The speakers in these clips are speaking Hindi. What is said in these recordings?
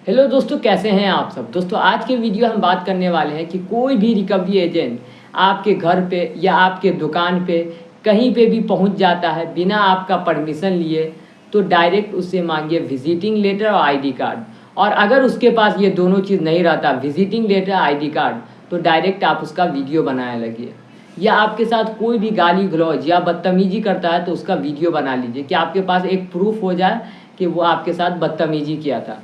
हेलो दोस्तों, कैसे हैं आप सब। दोस्तों आज के वीडियो हम बात करने वाले हैं कि कोई भी रिकवरी एजेंट आपके घर पे या आपके दुकान पे कहीं पे भी पहुंच जाता है बिना आपका परमिशन लिए, तो डायरेक्ट उससे मांगिए विजिटिंग लेटर और आईडी कार्ड। और अगर उसके पास ये दोनों चीज़ नहीं रहता, विजिटिंग लेटर आईडी कार्ड, तो डायरेक्ट आप उसका वीडियो बनाने लगिए। या आपके साथ कोई भी गाली गलौज या बदतमीजी करता है तो उसका वीडियो बना लीजिए कि आपके पास एक प्रूफ हो जाए कि वो आपके साथ बदतमीजी किया था।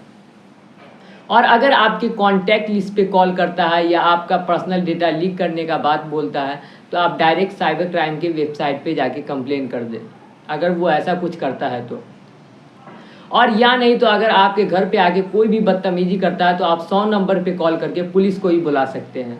और अगर आपके कॉन्टैक्ट लिस्ट पे कॉल करता है या आपका पर्सनल डेटा लीक करने का बात बोलता है, तो आप डायरेक्ट साइबर क्राइम के वेबसाइट पे जाके कंप्लेन कर दें, अगर वो ऐसा कुछ करता है तो। और या नहीं तो अगर आपके घर पे आके कोई भी बदतमीजी करता है तो आप 100 नंबर पे कॉल करके पुलिस को ही बुला सकते हैं।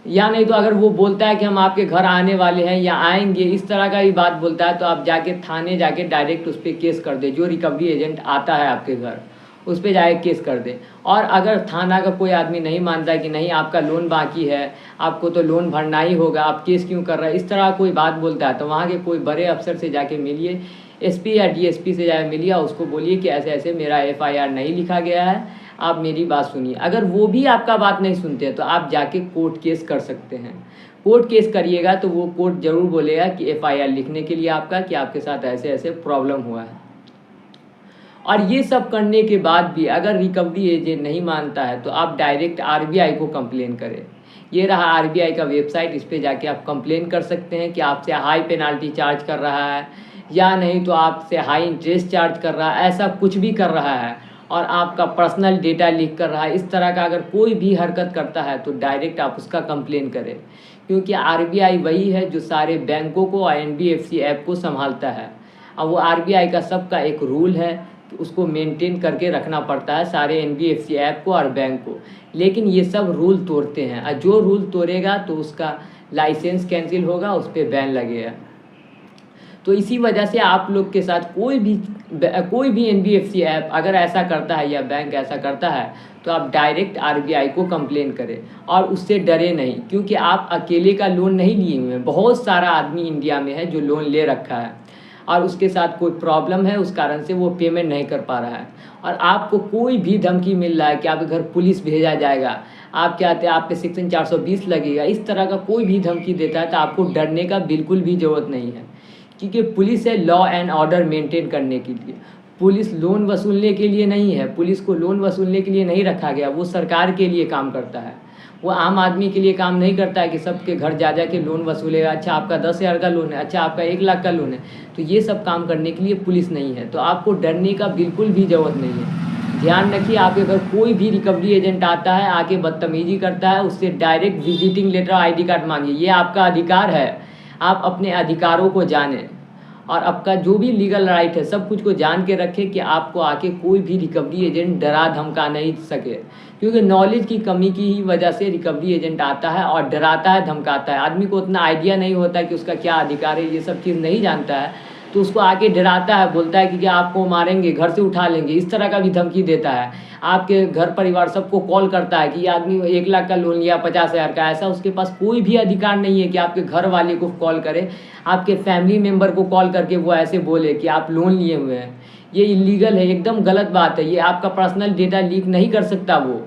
या नहीं तो अगर वो बोलता है कि हम आपके घर आने वाले हैं या आएंगे, इस तरह का भी बात बोलता है, तो आप जाके थाने जाके डायरेक्ट उस पर केस कर दे। जो रिकवरी एजेंट आता है आपके घर, उस पर जाके केस कर दे। और अगर थाना का कोई आदमी नहीं मानता है कि नहीं आपका लोन बाकी है, आपको तो लोन भरना ही होगा, आप केस क्यों कर रहे हैं, इस तरह कोई बात बोलता है, तो वहाँ के कोई बड़े अफसर से जाके मिलिए, एसपी या डीएसपी से जाके मिलिए, उसको बोलिए कि ऐसे ऐसे मेरा एफआईआर नहीं लिखा गया है, आप मेरी बात सुनिए। अगर वो भी आपका बात नहीं सुनते हैं तो आप जाके कोर्ट केस कर सकते हैं। कोर्ट केस करिएगा तो वो कोर्ट ज़रूर बोलेगा कि एफआईआर लिखने के लिए आपका, कि आपके साथ ऐसे ऐसे प्रॉब्लम हुआ है। और ये सब करने के बाद भी अगर रिकवरी एजेंट नहीं मानता है तो आप डायरेक्ट आरबीआई को कंप्लेन करें। ये रहा आरबीआई का वेबसाइट, इस पे जाके आप कंप्लेन कर सकते हैं कि आपसे हाई पेनाल्टी चार्ज कर रहा है, या नहीं तो आपसे हाई इंटरेस्ट चार्ज कर रहा है, ऐसा कुछ भी कर रहा है, और आपका पर्सनल डेटा लीक कर रहा है। इस तरह का अगर कोई भी हरकत करता है तो डायरेक्ट आप उसका कंप्लेन करें, क्योंकि आरबीआई वही है जो सारे बैंकों को और एनबीएफसी ऐप को संभालता है। अब वो आरबीआई का सबका एक रूल है कि उसको मेंटेन करके रखना पड़ता है, सारे एनबीएफसी ऐप को और बैंक को। लेकिन ये सब रूल तोड़ते हैं, और जो रूल तोड़ेगा तो उसका लाइसेंस कैंसिल होगा, उस पर बैन लगेगा। तो इसी वजह से आप लोग के साथ कोई भी एनबीएफसी ऐप अगर ऐसा करता है या बैंक ऐसा करता है, तो आप डायरेक्ट आरबीआई को कंप्लेन करें। और उससे डरे नहीं, क्योंकि आप अकेले का लोन नहीं लिए हुए हैं, बहुत सारा आदमी इंडिया में है जो लोन ले रखा है और उसके साथ कोई प्रॉब्लम है, उस कारण से वो पेमेंट नहीं कर पा रहा है। और आपको कोई भी धमकी मिल रहा है कि आपके घर पुलिस भेजा जाएगा, आप क्या आते हैं, आप पे सेक्शन 420 लगेगा, इस तरह का कोई भी धमकी देता है, तो आपको डरने का बिल्कुल भी ज़रूरत नहीं है। क्योंकि पुलिस है लॉ एंड ऑर्डर मेंटेन करने के लिए। पुलिस लोन वसूलने के लिए नहीं है, पुलिस को लोन वसूलने के लिए नहीं रखा गया, वो सरकार के लिए काम करता है। वो आम आदमी के लिए काम नहीं करता है कि सबके घर जा जा के लोन वसूलेगा। अच्छा आपका 10,000 का लोन है, अच्छा आपका 1 लाख का लोन है, तो ये सब काम करने के लिए पुलिस नहीं है। तो आपको डरने का बिल्कुल भी ज़रूरत नहीं है। ध्यान रखिए, आपके घर कोई भी रिकवरी एजेंट आता है, आके बदतमीजी करता है, उससे direct visiting letter ID card मांगिए। ये आपका अधिकार है, आप अपने अधिकारों को जानें और आपका जो भी लीगल राइट है सब कुछ को जान के रखें कि आपको आके कोई भी रिकवरी एजेंट डरा धमका नहीं सके। क्योंकि नॉलेज की कमी की ही वजह से रिकवरी एजेंट आता है और डराता है, धमकाता है। आदमी को उतना आइडिया नहीं होता है कि उसका क्या अधिकार है, ये सब चीज़ नहीं जानता है, तो उसको आके डराता है, बोलता है कि आपको मारेंगे, घर से उठा लेंगे, इस तरह का भी धमकी देता है। आपके घर परिवार सबको कॉल करता है कि ये आदमी 1 लाख का लोन लिया, 50,000 का, ऐसा उसके पास कोई भी अधिकार नहीं है कि आपके घर वाले को कॉल करे, आपके फैमिली मेम्बर को कॉल करके वो ऐसे बोले कि आप लोन लिए हुए हैं। ये इलीगल है, एकदम गलत बात है। ये आपका पर्सनल डेटा लीक नहीं कर सकता वो।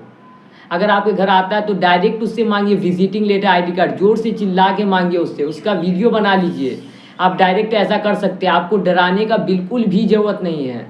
अगर आपके घर आता है तो डायरेक्ट उससे मांगिए विजिटिंग लेटर आईडी कार्ड, जोर से चिल्ला के मांगिए उससे, उसका वीडियो बना लीजिए। आप डायरेक्ट ऐसा कर सकते हैं, आपको डराने का बिल्कुल भी ज़रूरत नहीं है,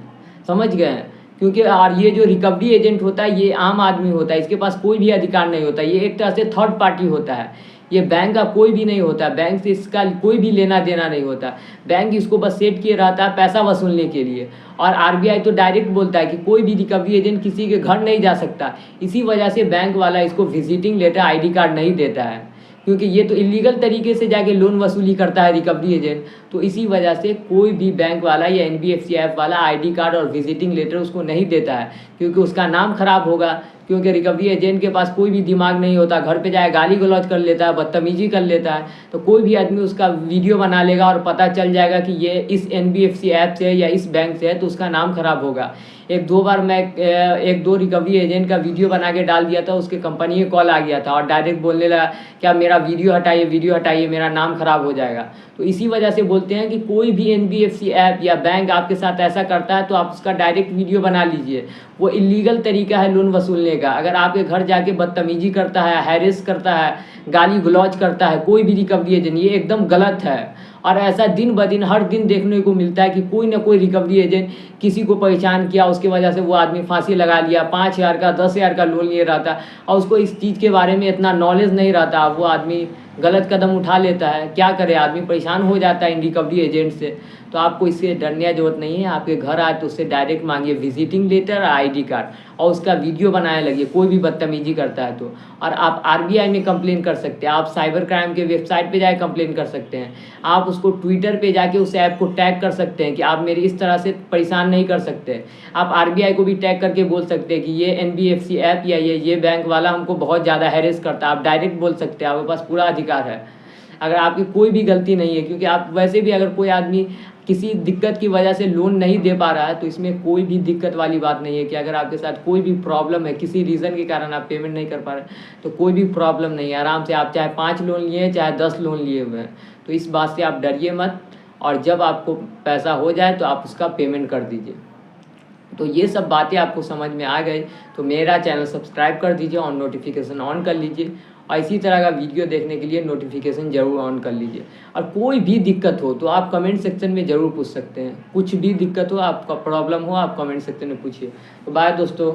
समझ गए। क्योंकि और ये जो रिकवरी एजेंट होता है ये आम आदमी होता है, इसके पास कोई भी अधिकार नहीं होता, ये एक तरह से थर्ड पार्टी होता है। ये बैंक का कोई भी नहीं होता, बैंक से इसका कोई भी लेना देना नहीं होता। बैंक इसको बस सेट किए रहता है पैसा वसूलने के लिए। और आरबीआई तो डायरेक्ट बोलता है कि कोई भी रिकवरी एजेंट किसी के घर नहीं जा सकता। इसी वजह से बैंक वाला इसको विजिटिंग लेटर आईडी कार्ड नहीं देता है, क्योंकि ये तो इलीगल तरीके से जाके लोन वसूली करता है रिकवरी एजेंट। तो इसी वजह से कोई भी बैंक वाला या एनबीएफसी ऐप वाला आईडी कार्ड और विजिटिंग लेटर उसको नहीं देता है, क्योंकि उसका नाम खराब होगा। क्योंकि रिकवरी एजेंट के पास कोई भी दिमाग नहीं होता, घर पे जाए गाली गलौज कर लेता है, बदतमीजी कर लेता है। तो कोई भी आदमी उसका वीडियो बना लेगा और पता चल जाएगा कि ये इस NBFC ऐप से है या इस बैंक से है, तो उसका नाम खराब होगा। एक दो बार मैं एक दो रिकवरी एजेंट का वीडियो बना के डाल दिया था, उसके कंपनी का कॉल आ गया था और डायरेक्ट बोलने लगा क्या मेरा वीडियो हटाइए, मेरा नाम खराब हो जाएगा। तो इसी वजह से बोलते हैं कि कोई भी NBFC ऐप या बैंक आपके साथ ऐसा करता है तो आप उसका डायरेक्ट वीडियो बना लीजिए। वो इलीगल तरीका है लोन वसूलने का। अगर आपके घर जाके बदतमीजी करता है, हैरेस करता है, गाली गलौज करता है कोई भी रिकवरी एजेंट, ये एकदम गलत है। और ऐसा दिन ब दिन हर दिन देखने को मिलता है कि कोई ना कोई रिकवरी एजेंट किसी को परेशान किया, उसकी वजह से वो आदमी फांसी लगा लिया, 5,000 का 10,000 का लोन लिए रहता और उसको इस चीज़ के बारे में इतना नॉलेज नहीं रहता, वो आदमी गलत कदम उठा लेता है। क्या करे, आदमी परेशान हो जाता है इन रिकवरी एजेंट से। तो आपको इससे डरने की ज़रूरत नहीं है। आपके घर आए तो उससे डायरेक्ट मांगिए विजिटिंग लेटर और ID कार्ड और उसका वीडियो बनाने लगिए कोई भी बदतमीजी करता है तो। और आप RBI में कंप्लेन कर सकते हैं, आप साइबर क्राइम के वेबसाइट पे जाके कंप्लेन कर सकते हैं, आप उसको ट्विटर पे जाके उस ऐप को टैग कर सकते हैं कि आप मेरी इस तरह से परेशान नहीं कर सकते। आप RBI को भी टैग करके बोल सकते हैं कि ये NBFC ऐप या ये बैंक वाला हमको बहुत ज़्यादा हैरेस करता है। आप डायरेक्ट बोल सकते हैं, आपके पास पूरा अधिकार है। अगर आपकी कोई भी गलती नहीं है, क्योंकि आप वैसे भी अगर कोई आदमी किसी दिक्कत की वजह से लोन नहीं दे पा रहा है तो इसमें कोई भी दिक्कत वाली बात नहीं है कि अगर आपके साथ कोई भी प्रॉब्लम है, किसी रीज़न के कारण आप पेमेंट नहीं कर पा रहे तो कोई भी प्रॉब्लम नहीं है। आराम से आप चाहे 5 लोन लिए चाहे 10 लोन लिए हुए हैं, तो इस बात से आप डरिए मत। और जब आपको पैसा हो जाए तो आप उसका पेमेंट कर दीजिए। तो ये सब बातें आपको समझ में आ गई तो मेरा चैनल सब्सक्राइब कर दीजिए और नोटिफिकेशन ऑन कर लीजिए। और इसी तरह का वीडियो देखने के लिए नोटिफिकेशन ज़रूर ऑन कर लीजिए। और कोई भी दिक्कत हो तो आप कमेंट सेक्शन में ज़रूर पूछ सकते हैं। कुछ भी दिक्कत हो, आपका प्रॉब्लम हो, आप कमेंट सेक्शन में पूछिए। तो बाय दोस्तों।